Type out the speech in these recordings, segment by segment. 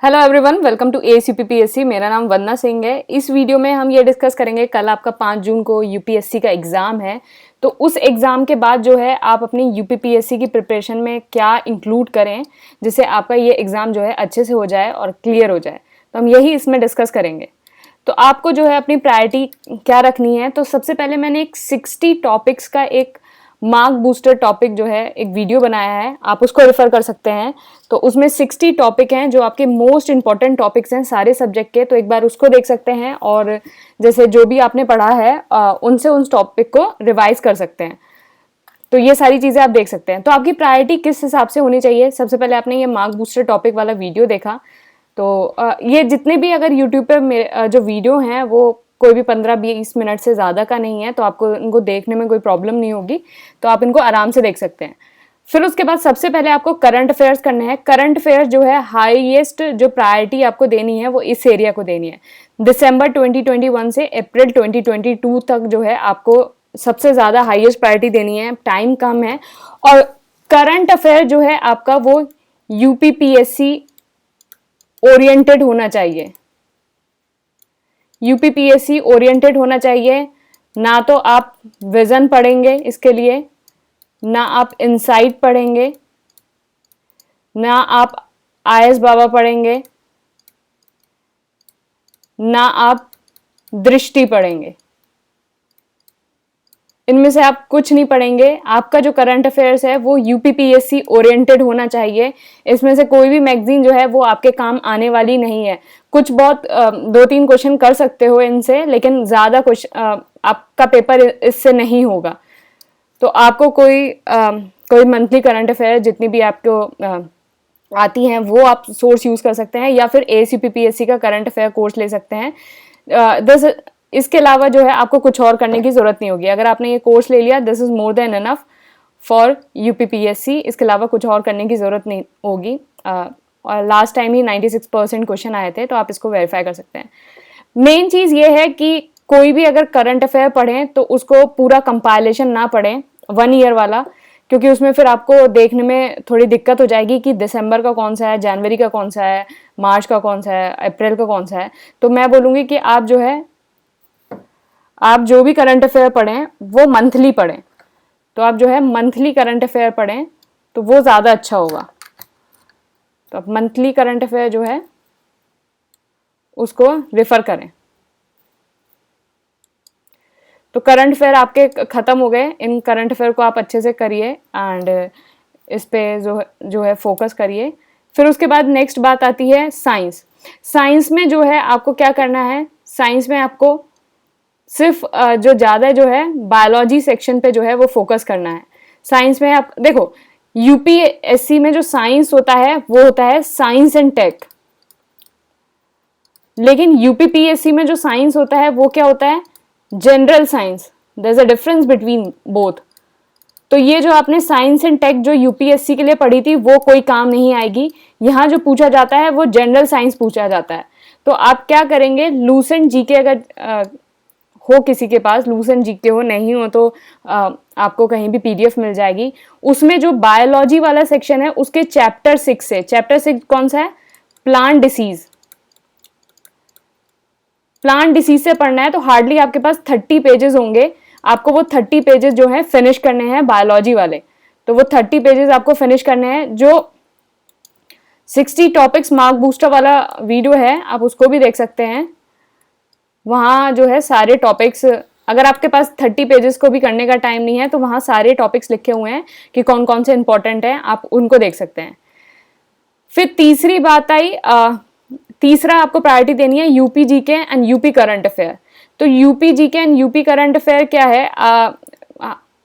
Hello everyone, welcome to ACPPSC। मेरा नाम वंदना सिंह है। इस वीडियो में हम ये डिस्कस करेंगे, कल आपका 5 जून को यूपीएससी का एग्ज़ाम है, तो उस एग्ज़ाम के बाद जो है आप अपनी यूपीपीएससी की प्रिपरेशन में क्या इंक्लूड करें जिससे आपका ये एग्ज़ाम जो है अच्छे से हो जाए और क्लियर हो जाए। तो हम यही इसमें डिस्कस करेंगे। तो आपको जो है अपनी प्रायोरिटी क्या रखनी है, तो सबसे पहले मैंने एक 60 टॉपिक्स का एक मार्क बूस्टर टॉपिक जो है एक वीडियो बनाया है, आप उसको रेफर कर सकते हैं। तो उसमें 60 टॉपिक हैं जो आपके मोस्ट इंपॉर्टेंट टॉपिक्स हैं सारे सब्जेक्ट के, तो एक बार उसको देख सकते हैं और जैसे जो भी आपने पढ़ा है उनसे उस टॉपिक को रिवाइज कर सकते हैं। तो ये सारी चीज़ें आप देख सकते हैं। तो आपकी प्रायोरिटी किस हिसाब से होनी चाहिए, सबसे पहले आपने ये मार्क बूस्टर टॉपिक वाला वीडियो देखा, तो ये जितने भी अगर यूट्यूब पर मेरे जो वीडियो हैं वो कोई भी 15-20 मिनट से ज़्यादा का नहीं है, तो आपको इनको देखने में कोई प्रॉब्लम नहीं होगी, तो आप इनको आराम से देख सकते हैं। फिर उसके बाद सबसे पहले आपको करंट अफेयर्स करने हैं। करंट अफेयर्स जो है हाईएस्ट जो प्रायोरिटी आपको देनी है वो इस एरिया को देनी है। दिसंबर 2021 से अप्रैल 2022 तक जो है आपको सबसे ज़्यादा हाईएस्ट प्रायोरिटी देनी है, टाइम कम है। और करंट अफेयर जो है आपका वो यूपीपीएससी ओरिएंटेड होना चाहिए, यूपीपीएससी ओरिएंटेड होना चाहिए। ना तो आप विजन पढ़ेंगे इसके लिए, ना आप इनसाइट पढ़ेंगे, ना आप आईएएस बाबा पढ़ेंगे, ना आप दृष्टि पढ़ेंगे। इनमें से आप कुछ नहीं पढ़ेंगे। आपका जो करंट अफेयर्स है वो यूपीपीएससी ओरिएंटेड होना चाहिए। इसमें से कोई भी मैगजीन जो है वो आपके काम आने वाली नहीं है। कुछ बहुत 2-3 क्वेश्चन कर सकते हो इनसे, लेकिन ज़्यादा आपका पेपर इससे नहीं होगा। तो आपको कोई मंथली करंट अफेयर जितनी भी आपको आती हैं वो आप सोर्स यूज़ कर सकते हैं, या फिर ACPPSC का करंट अफेयर कोर्स ले सकते हैं। इसके अलावा जो है आपको कुछ और करने की ज़रूरत नहीं होगी। अगर आपने ये कोर्स ले लिया, this is more than enough for UPPSC. इसके अलावा कुछ और करने की ज़रूरत नहीं होगी। और लास्ट टाइम ही 96% क्वेश्चन आए थे, तो आप इसको वेरीफाई कर सकते हैं। मेन चीज़ ये है कि कोई भी अगर करंट अफेयर पढ़ें तो उसको पूरा कंपाइलेशन ना पढ़ें 1 ईयर वाला, क्योंकि उसमें फिर आपको देखने में थोड़ी दिक्कत हो जाएगी कि दिसंबर का कौन सा है, जनवरी का कौन सा है, मार्च का कौन सा है, अप्रैल का कौन सा है। तो मैं बोलूँगी कि आप जो भी करंट अफेयर पढ़ें वो मंथली पढ़ें। तो आप जो है मंथली करंट अफेयर पढ़ें तो वो ज़्यादा अच्छा होगा। तो आप मंथली करंट अफेयर जो है उसको रेफर करें। तो करंट अफेयर आपके ख़त्म हो गए। इन करंट अफेयर को आप अच्छे से करिए एंड इस पे जो है फोकस करिए। फिर उसके बाद नेक्स्ट बात आती है साइंस। साइंस में जो है आपको क्या करना है, साइंस में आपको सिर्फ जो ज़्यादा जो है बायोलॉजी सेक्शन पे जो है वो फोकस करना है। साइंस में आप देखो, यूपीएससी में जो साइंस होता है वो होता है साइंस एंड टेक, लेकिन यूपीपीएससी में जो साइंस होता है वो क्या होता है, general science. There is a difference between both. तो ये जो आपने साइंस एंड टेक जो यूपीएससी के लिए पढ़ी थी वो कोई काम नहीं आएगी। यहाँ जो पूछा जाता है वो जनरल साइंस पूछा जाता है। तो आप क्या करेंगे, लूसेंट जीके अगर हो किसी के पास, लूसेंट जीके हो, नहीं हो तो आपको कहीं भी PDF मिल जाएगी। उसमें जो बायोलॉजी वाला सेक्शन है उसके चैप्टर 6 से, चैप्टर 6 कौन सा है, प्लांट डिसीज। प्लांट डिसीज से पढ़ना है तो हार्डली आपके पास 30 पेजेस होंगे। आपको वो 30 पेजेस जो है फिनिश करने हैं बायोलॉजी वाले। तो वो 30 पेजेस आपको फिनिश करने हैं। जो 60 टॉपिक्स मार्क बूस्टर वाला वीडियो है आप उसको भी देख सकते हैं। वहाँ जो है सारे टॉपिक्स, अगर आपके पास 30 पेजेस को भी करने का टाइम नहीं है तो वहाँ सारे टॉपिक्स लिखे हुए हैं कि कौन कौन से इंपॉर्टेंट हैं, आप उनको देख सकते हैं। फिर तीसरी बात आई, तीसरा आपको प्रायोरिटी देनी है UP GK and UP current affair. तो UP GK and UP current affair क्या है,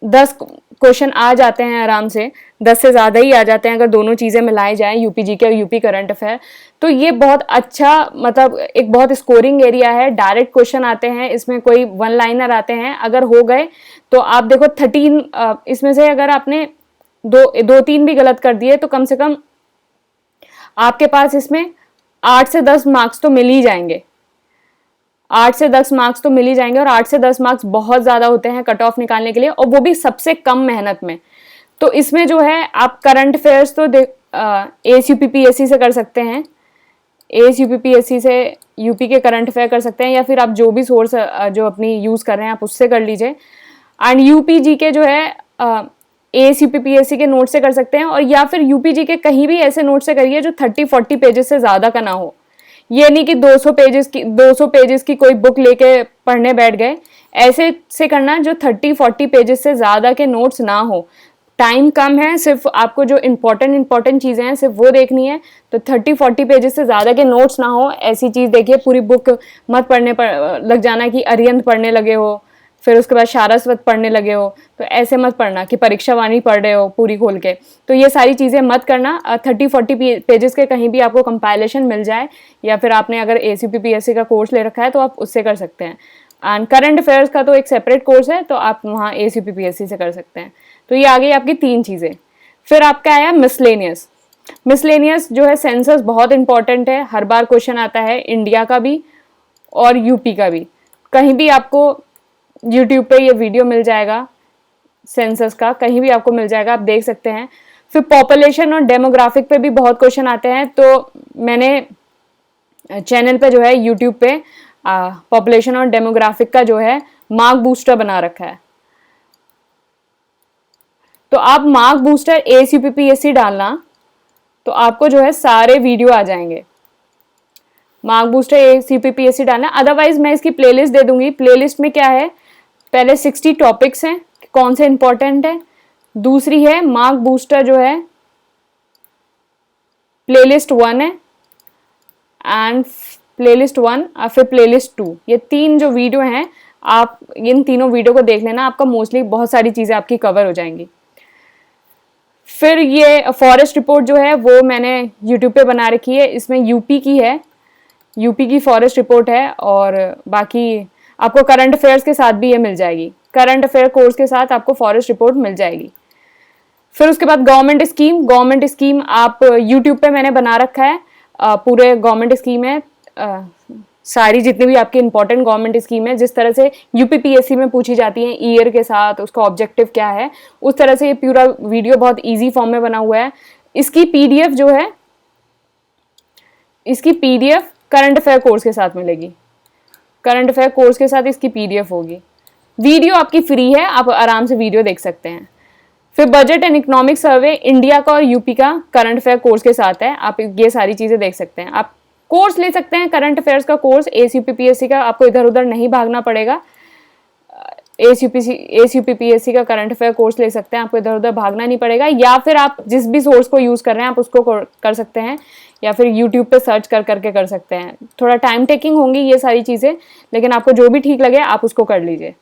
10 क्वेश्चन आ जाते हैं आराम से, 10 से ज़्यादा ही आ जाते हैं अगर दोनों चीज़ें मिलाई जाएं, यूपी जीके और यूपी करंट अफेयर। तो ये बहुत अच्छा, मतलब एक बहुत स्कोरिंग एरिया है। डायरेक्ट क्वेश्चन आते हैं इसमें, कोई 1 लाइनर आते हैं। अगर हो गए तो आप देखो 13 इसमें से अगर आपने 2-3 भी गलत कर दिए तो कम से कम आपके पास इसमें 8 से 10 मार्क्स तो मिल ही जाएंगे। 8 से 10 मार्क्स तो मिल ही जाएंगे, और 8 से 10 मार्क्स बहुत ज़्यादा होते हैं कट ऑफ निकालने के लिए, और वो भी सबसे कम मेहनत में। तो इसमें जो है आप करंट अफेयर्स तो ACPPSC से कर सकते हैं, एएस यूपीपीएससी से यूपी के करंट अफेयर कर सकते हैं, या फिर आप जो भी सोर्स जो अपनी यूज़ कर रहे हैं आप उससे कर लीजिए। एंड यूपी जी के जो है एएस यूपीपीएससी के नोट से कर सकते हैं, और या फिर यूपी जी के कहीं भी ऐसे नोट से करिए जो 30-40 पेजेस से ज़्यादा का ना हो। ये नहीं कि 200 पेजेस की कोई बुक लेके पढ़ने बैठ गए, ऐसे से करना जो 30-40 पेजेस से ज़्यादा के नोट्स ना हो। टाइम कम है, सिर्फ आपको जो इम्पोर्टेंट चीज़ें हैं सिर्फ वो देखनी है, तो 30-40 पेजेस से ज़्यादा के नोट्स ना हो, ऐसी चीज़ देखिए। पूरी बुक मत पढ़ने पर लग जाना कि अरिहंत पढ़ने लगे हो, फिर उसके बाद सारस्वत पढ़ने लगे हो, तो ऐसे मत पढ़ना कि परीक्षा वाणी पढ़ रहे हो पूरी खोल के। तो ये सारी चीज़ें मत करना। 30-40 पेजेस के कहीं भी आपको कंपाइलेशन मिल जाए, या फिर आपने अगर एसीपीपीएससी का कोर्स ले रखा है तो आप उससे कर सकते हैं। एंड करंट अफेयर्स का तो एक सेपरेट कोर्स है, तो आप वहाँ एसीपीपीएससी से कर सकते हैं। तो ये आ गई आपकी 3 चीज़ें। फिर आपका आया मिसलेनियस। मिसलेनियस जो है सेंसस बहुत इंपॉर्टेंट है, हर बार क्वेश्चन आता है, इंडिया का भी और यूपी का भी। कहीं भी आपको यूट्यूब पे ये वीडियो मिल जाएगा, सेंसस का कहीं भी आपको मिल जाएगा, आप देख सकते हैं। फिर पॉपुलेशन और डेमोग्राफिक पे भी बहुत क्वेश्चन आते हैं, तो मैंने चैनल पे जो है यूट्यूब पे पॉपुलेशन और डेमोग्राफिक का जो है मार्क बूस्टर बना रखा है। तो आप मार्क बूस्टर एएस यूपीपीएससी डालना, तो आपको जो है सारे वीडियो आ जाएंगे। मार्क बूस्टर एएस यूपीपीएससी डालना, अदरवाइज मैं इसकी प्लेलिस्ट दे दूंगी। प्लेलिस्ट में क्या है, पहले 60 टॉपिक्स हैं, कौन से इंपॉर्टेंट है। दूसरी है मार्क बूस्टर जो है प्लेलिस्ट 1 है, एंड प्लेलिस्ट 1 और फिर प्लेलिस्ट 2, ये 3 जो वीडियो हैं, आप इन तीनों वीडियो को देख लेना, आपका मोस्टली बहुत सारी चीज़ें आपकी कवर हो जाएंगी। फिर ये फॉरेस्ट रिपोर्ट जो है वो मैंने यूट्यूब पे बना रखी है, इसमें यूपी की है, यूपी की फॉरेस्ट रिपोर्ट है, और बाकी आपको करंट अफेयर्स के साथ भी ये मिल जाएगी। करंट अफेयर कोर्स के साथ आपको फॉरेस्ट रिपोर्ट मिल जाएगी। फिर उसके बाद गवर्नमेंट स्कीम आप यूट्यूब पे मैंने बना रखा है, पूरे गवर्नमेंट स्कीम है, सारी जितनी भी आपकी इंपॉर्टेंट गवर्नमेंट स्कीम है, जिस तरह से यूपीपीएससी में पूछी जाती है ईयर के साथ उसका ऑब्जेक्टिव क्या है, उस तरह से ये पूरा वीडियो बहुत इजी फॉर्म में बना हुआ है। इसकी पीडीएफ जो है, इसकी पीडीएफ करंट अफेयर कोर्स के साथ मिलेगी। करंट अफेयर कोर्स के साथ इसकी पीडीएफ होगी। वीडियो आपकी फ्री है, आप आराम से वीडियो देख सकते हैं। फिर budget and economic survey India का और यूपी का करंट अफेयर कोर्स के साथ है, आप ये सारी चीज़ें देख सकते हैं। आप कोर्स ले सकते हैं करंट अफेयर्स का कोर्स, एसीपीपीएससी का, आपको इधर उधर नहीं भागना पड़ेगा। एसीपीपीएससी का करंट अफेयर कोर्स ले सकते हैं, आपको इधर उधर भागना नहीं पड़ेगा। या फिर आप जिस भी सोर्स को यूज़ कर रहे हैं आप उसको कर सकते हैं, या फिर यूट्यूब पे सर्च करके कर सकते हैं। थोड़ा टाइम टेकिंग होंगी ये सारी चीज़ें, लेकिन आपको जो भी ठीक लगे आप उसको कर लीजिए।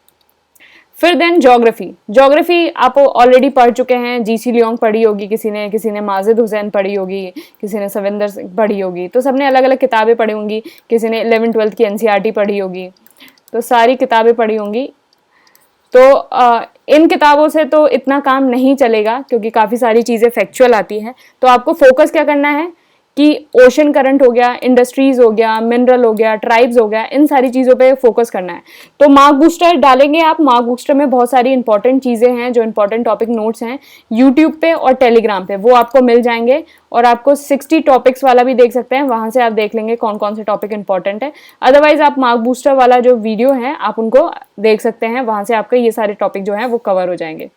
फिर देन ज्योग्राफी आप ऑलरेडी पढ़ चुके हैं, जीसी लियोंग पढ़ी होगी किसी ने माजिद हुसैन पढ़ी होगी, किसी ने सविंदर सिंह पढ़ी होगी, तो सबने अलग अलग किताबें पढ़ी होंगी। किसी ने 11th-12th की एनसीईआरटी पढ़ी होगी, तो सारी किताबें पढ़ी होंगी। तो इन किताबों से तो इतना काम नहीं चलेगा, क्योंकि काफ़ी सारी चीज़ें फैक्चुअल आती हैं। तो आपको फोकस क्या करना है कि ओशन करंट हो गया, इंडस्ट्रीज हो गया, मिनरल हो गया, ट्राइब्स हो गया, इन सारी चीज़ों पे फोकस करना है। तो मार्क बूस्टर डालेंगे आप, मार्क बूस्टर में बहुत सारी इंपॉर्टेंट चीज़ें हैं, जो इंपॉर्टेंट टॉपिक नोट्स हैं यूट्यूब पे और टेलीग्राम पे, वो आपको मिल जाएंगे। और आपको 60 टॉपिक्स वाला भी देख सकते हैं, वहाँ से आप देख लेंगे कौन कौन से टॉपिक इंपॉर्टेंट है। अदरवाइज आप मार्क बूस्टर वाला जो वीडियो है आप उनको देख सकते हैं, वहाँ से आपके ये सारे टॉपिक जो हैं वो कवर हो जाएंगे।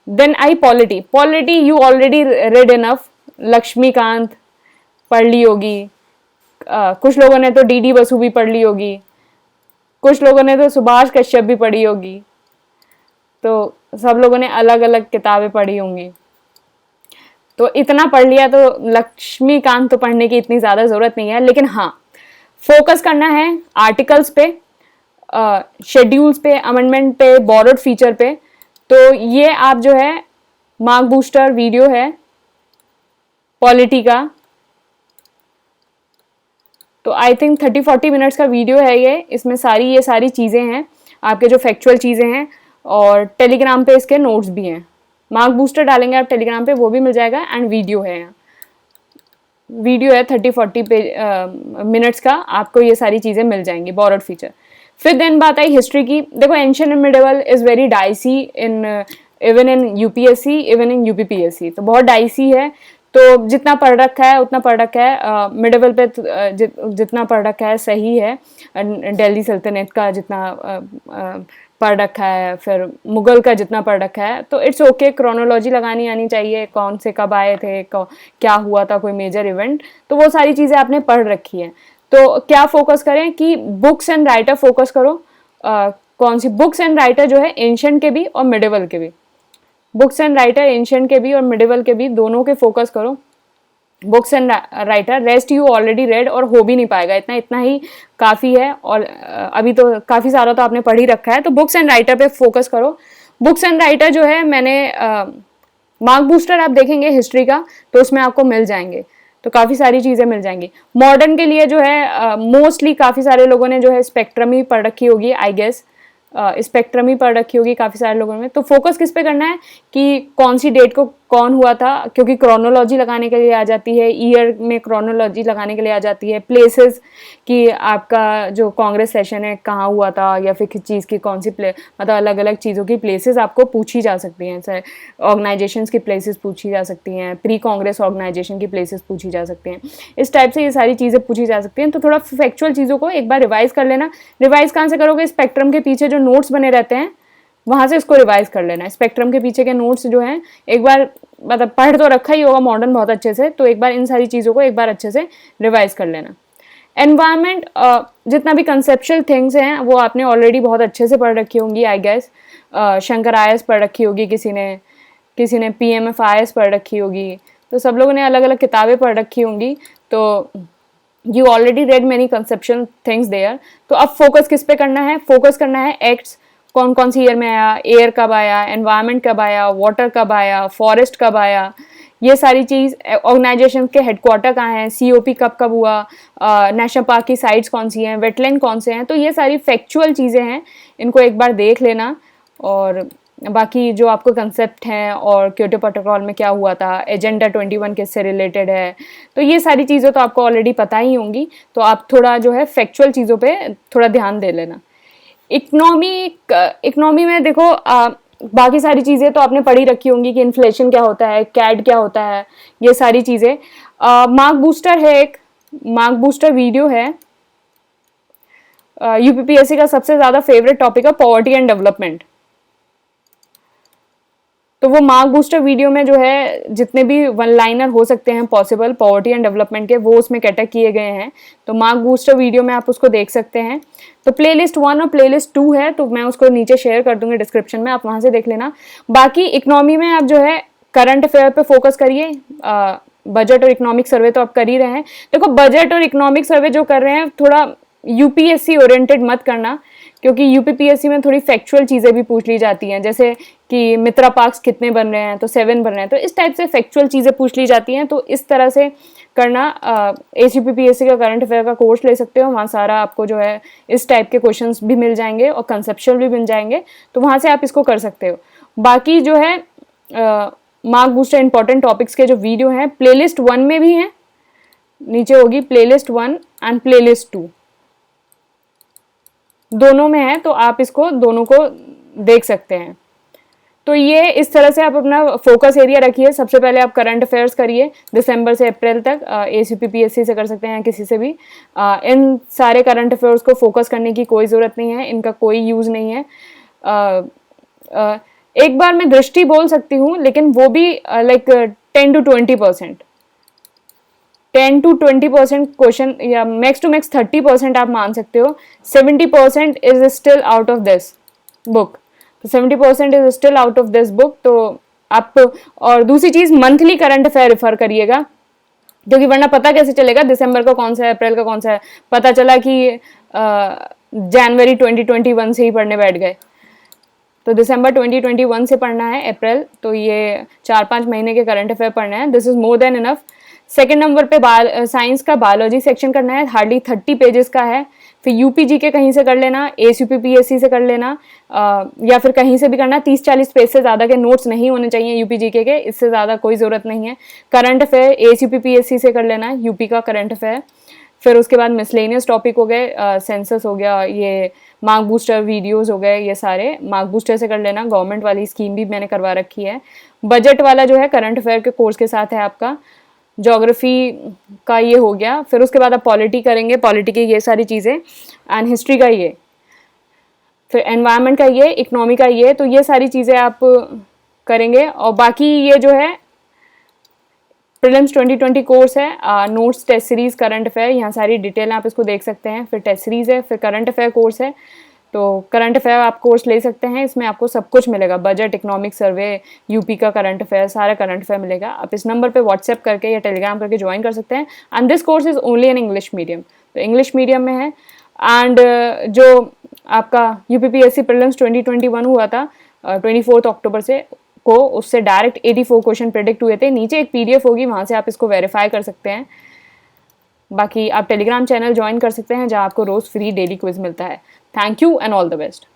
Then I polity you already read enough, Laxmikanth पढ़ ली होगी, कुछ लोगों ने तो डीडी बसु भी पढ़ ली होगी, कुछ लोगों ने तो सुभाष कश्यप भी पढ़ी होगी, तो सब लोगों ने अलग अलग किताबें पढ़ी होंगी। तो इतना पढ़ लिया तो लक्ष्मीकांत तो पढ़ने की इतनी ज़्यादा ज़रूरत नहीं है, लेकिन हाँ फोकस करना है आर्टिकल्स पे, शेड्यूल्स पे, अमेंडमेंट पे, बॉरोड फीचर पे। तो ये आप जो है मार्क बूस्टर वीडियो है पॉलिटी का, तो आई थिंक 30-40 मिनट्स का वीडियो है ये, इसमें ये सारी चीज़ें हैं आपके जो फैक्चुअल चीज़ें हैं, और टेलीग्राम पे इसके नोट्स भी हैं। मार्क बूस्टर डालेंगे आप टेलीग्राम पे, वो भी मिल जाएगा, एंड वीडियो है, वीडियो है 30-40 मिनट्स का, आपको ये सारी चीज़ें मिल जाएंगी, बॉरोड फीचर। फिर देन बात आई हिस्ट्री की। देखो ancient and medieval is very dicey in even in UPSC, even in UPPSC, तो बहुत डाइसी है। तो जितना पढ़ रखा है उतना पढ़ रखा है, मिड लेवल पे जितना पढ़ रखा है सही है। दिल्ली सल्तनत का जितना पढ़ रखा है, फिर मुगल का जितना पढ़ रखा है, तो इट्स ओके। क्रोनोलॉजी लगानी आनी चाहिए, कौन से कब आए थे, क्या हुआ था, कोई मेजर इवेंट, तो वो सारी चीज़ें आपने पढ़ रखी हैं। तो क्या फोकस करें कि बुक्स एंड राइटर फोकस करो। कौन सी बुक्स एंड राइटर जो है, एंशिएंट के भी और मिडिवल के भी, बुक्स एंड राइटर एंशिएंट के भी और मिडिवल के भी, दोनों के फोकस करो। Books and writer, rest you already red और हो भी नहीं पाएगा, इतना ही काफ़ी है। और अभी तो काफ़ी सारा तो आपने पढ़ ही रखा है, तो बुक्स एंड राइटर पे फोकस करो। बुक्स एंड राइटर जो है, मैंने मार्क बूस्टर आप देखेंगे हिस्ट्री का, तो उसमें आपको मिल जाएंगे, तो काफ़ी सारी चीज़ें मिल जाएंगी। मॉडर्न के लिए जो है मोस्टली काफ़ी सारे लोगों ने जो है स्पेक्ट्रम ही पढ़ रखी होगी, आई गेस स्पेक्ट्रम ही पढ़ रखी होगी काफ़ी सारे लोगों में। तो फोकस किस पे करना है कि कौन सी डेट को कौन हुआ था, क्योंकि क्रोनोलॉजी लगाने के लिए आ जाती है, ईयर में क्रोनोलॉजी लगाने के लिए आ जाती है, प्लेसेस कि आपका जो कांग्रेस सेशन है कहाँ हुआ था, या फिर किस चीज़ की कौन सी मतलब अलग अलग चीज़ों की प्लेसेस आपको पूछी जा सकती हैं, जैसे ऑर्गेनाइजेशंस की प्लेसेस पूछी जा सकती हैं, प्री कांग्रेस ऑर्गेनाइजेशन की प्लेसेस पूछी जा सकती हैं, इस टाइप से ये सारी चीज़ें पूछी जा सकती हैं। तो थोड़ा फैक्चुअल चीज़ों को एक बार रिवाइज कर लेना। रिवाइज कहाँ से करोगे, स्पेक्ट्रम के पीछे जो नोट्स बने रहते हैं वहाँ से इसको रिवाइज कर लेना है। स्पेक्ट्रम के पीछे के नोट्स जो हैं एक बार, मतलब पढ़ तो रखा ही होगा मॉडर्न बहुत अच्छे से, तो एक बार इन सारी चीज़ों को एक बार अच्छे से रिवाइज कर लेना। एनवायरनमेंट, जितना भी कंसेप्चुअल थिंग्स हैं वो आपने ऑलरेडी बहुत अच्छे से पढ़ रखी होंगी, आई गेस। शंकर आयस पढ़ रखी होगी, किसी ने PMF आयस पढ़ रखी होगी, तो सब लोगों ने अलग अलग किताबें पढ़ रखी होंगी, तो you already read many conceptual things there. तो अब फोकस किस पे करना है, फोकस करना है एक्ट्स, कौन कौन सी ईयर में आया, एयर कब आया, एनवायरनमेंट कब आया, वाटर कब आया, फॉरेस्ट कब आया, ये सारी चीज़। ऑर्गेनाइजेशन के हेडक्वार्टर कहाँ हैं, COP कब कब हुआ, नेशनल पार्क की साइट्स कौन सी हैं, वेटलैंड कौन से हैं, तो ये सारी फैक्चुअल चीज़ें हैं, इनको एक बार देख लेना। और बाकी जो आपको कंसेप्ट हैं और क्योटो प्रोटोकॉल में क्या हुआ था, एजेंडा 21 किससे रिलेटेड है, तो ये सारी चीज़ें तो आपको ऑलरेडी पता ही होंगी, तो आप थोड़ा जो है फैक्चुअल चीज़ों पे थोड़ा ध्यान दे लेना। इकोनॉमी में देखो, बाकी सारी चीज़ें तो आपने पढ़ी रखी होंगी कि इन्फ्लेशन क्या होता है, कैड क्या होता है, ये सारी चीज़ें। मार्क बूस्टर है, एक मार्क बूस्टर वीडियो है, UPPSC का सबसे ज़्यादा फेवरेट टॉपिक है पॉवर्टी एंड डेवलपमेंट। तो वो मार्क बूस्टर वीडियो में जो है जितने भी वन लाइनर हो सकते हैं पॉसिबल पॉवर्टी एंड डेवलपमेंट के, वो उसमें कैटर किए गए हैं, तो मार्क बूस्टर वीडियो में आप उसको देख सकते हैं। तो प्लेलिस्ट 1 और प्लेलिस्ट 2 है, तो मैं उसको नीचे शेयर कर दूंगी डिस्क्रिप्शन में, आप वहाँ से देख लेना। बाकी इकोनॉमी में आप जो है करंट अफेयर पे फोकस करिए। बजट और इकोनॉमिक सर्वे तो आप कर ही रहे हैं। देखो बजट और इकोनॉमिक सर्वे जो कर रहे हैं थोड़ा UPSC ओरिएंटेड मत करना, क्योंकि UPPSC में थोड़ी फैक्चुअल चीज़ें भी पूछ ली जाती हैं, जैसे कि मित्रा पार्क्स कितने बन रहे हैं, तो 7 बन रहे हैं, तो इस टाइप से फैक्चुअल चीज़ें पूछ ली जाती हैं। तो इस तरह से करना, ACPPSC का करंट अफेयर का कोर्स ले सकते हो, वहाँ सारा आपको जो है इस टाइप के क्वेश्चंस भी मिल जाएंगे और कंसेप्चुअल भी मिल जाएंगे, तो वहाँ से आप इसको कर सकते हो। बाकी जो है मार्क बूस्टर इंपॉर्टेंट टॉपिक्स के जो वीडियो हैं प्लेलिस्ट 1 में भी हैं, नीचे होगी प्लेलिस्ट 1 एंड प्लेलिस्ट 2, दोनों में है, तो आप इसको दोनों को देख सकते हैं। तो ये इस तरह से आप अपना फोकस एरिया रखिए। सबसे पहले आप करंट अफेयर्स करिए दिसंबर से अप्रैल तक, ACPPSC से कर सकते हैं, किसी से भी। इन सारे करंट अफेयर्स को फोकस करने की कोई ज़रूरत नहीं है, इनका कोई यूज़ नहीं है। एक बार मैं दृष्टि बोल सकती हूँ, लेकिन वो भी लाइक 10 to 20%, 10 to 20% क्वेश्चन, या मैक्स टू मैक्स 30% आप मान सकते हो। 70% is still out of this book, तो 70% is still out of this book. तो आप, और दूसरी चीज़ मंथली करंट अफेयर रेफर करिएगा, क्योंकि वरना पता कैसे चलेगा दिसंबर का कौन सा है, अप्रैल का कौन सा है। पता चला कि जनवरी 2021 से ही पढ़ने बैठ गए, तो दिसंबर 2021 से पढ़ना है, अप्रैल, तो ये 4-5 महीने के करंट अफेयर पढ़ना है, this is more than enough. Second number पे साइंस का बायोलॉजी सेक्शन करना है, हार्डली 30 पेजेस का है। फिर UPGK कहीं से कर लेना, ACPPSC से कर लेना, या फिर कहीं से भी करना। 30-40 पेज से ज़्यादा के नोट्स नहीं होने चाहिए UPGK के, इससे ज़्यादा कोई ज़रूरत नहीं है। करंट अफेयर ACPPSC से कर लेना, यूपी का करंट अफेयर। फिर उसके बाद मिसलेनियस टॉपिक हो गए, सेंसस हो गया, ये मार्क बूस्टर वीडियोस हो गए, ये सारे मार्क बूस्टर से कर लेना। गवर्नमेंट वाली स्कीम भी मैंने करवा रखी है। बजट वाला जो है करंट अफेयर के कोर्स के साथ है आपका। ज्योग्राफी का ये हो गया, फिर उसके बाद आप पॉलिटी करेंगे, पॉलिटी की ये सारी चीज़ें, एंड हिस्ट्री का ये, फिर एनवायरनमेंट का ये, इकोनॉमी का ये, तो ये सारी चीज़ें आप करेंगे। और बाकी ये जो है प्रीलिम्स 2020 कोर्स है, notes, test series, current affair, यहाँ सारी डिटेल आप इसको देख सकते हैं। फिर टेस्ट सीरीज है, फिर करंट अफेयर कोर्स है, तो करंट अफेयर आप कोर्स ले सकते हैं, इसमें आपको सब कुछ मिलेगा, बजट, इकोनॉमिक सर्वे, यूपी का करंट अफेयर, सारा करंट अफेयर मिलेगा। आप इस नंबर पे व्हाट्सएप करके या टेलीग्राम करके ज्वाइन कर सकते हैं। And this course is only in English medium, तो इंग्लिश मीडियम में है। एंड जो आपका यूपीपीएससी प्रीलिम्स 2021 हुआ था 24 अक्टूबर से को, उससे डायरेक्ट 84 क्वेश्चन प्रेडिक्ट हुए थे। नीचे एक पीडीएफ होगी, वहाँ से आप इसको वेरीफाई कर सकते हैं। बाकी आप टेलीग्राम चैनल ज्वाइन कर सकते हैं, जहाँ आपको रोज़ फ्री डेली क्विज मिलता है। Thank you and all the best.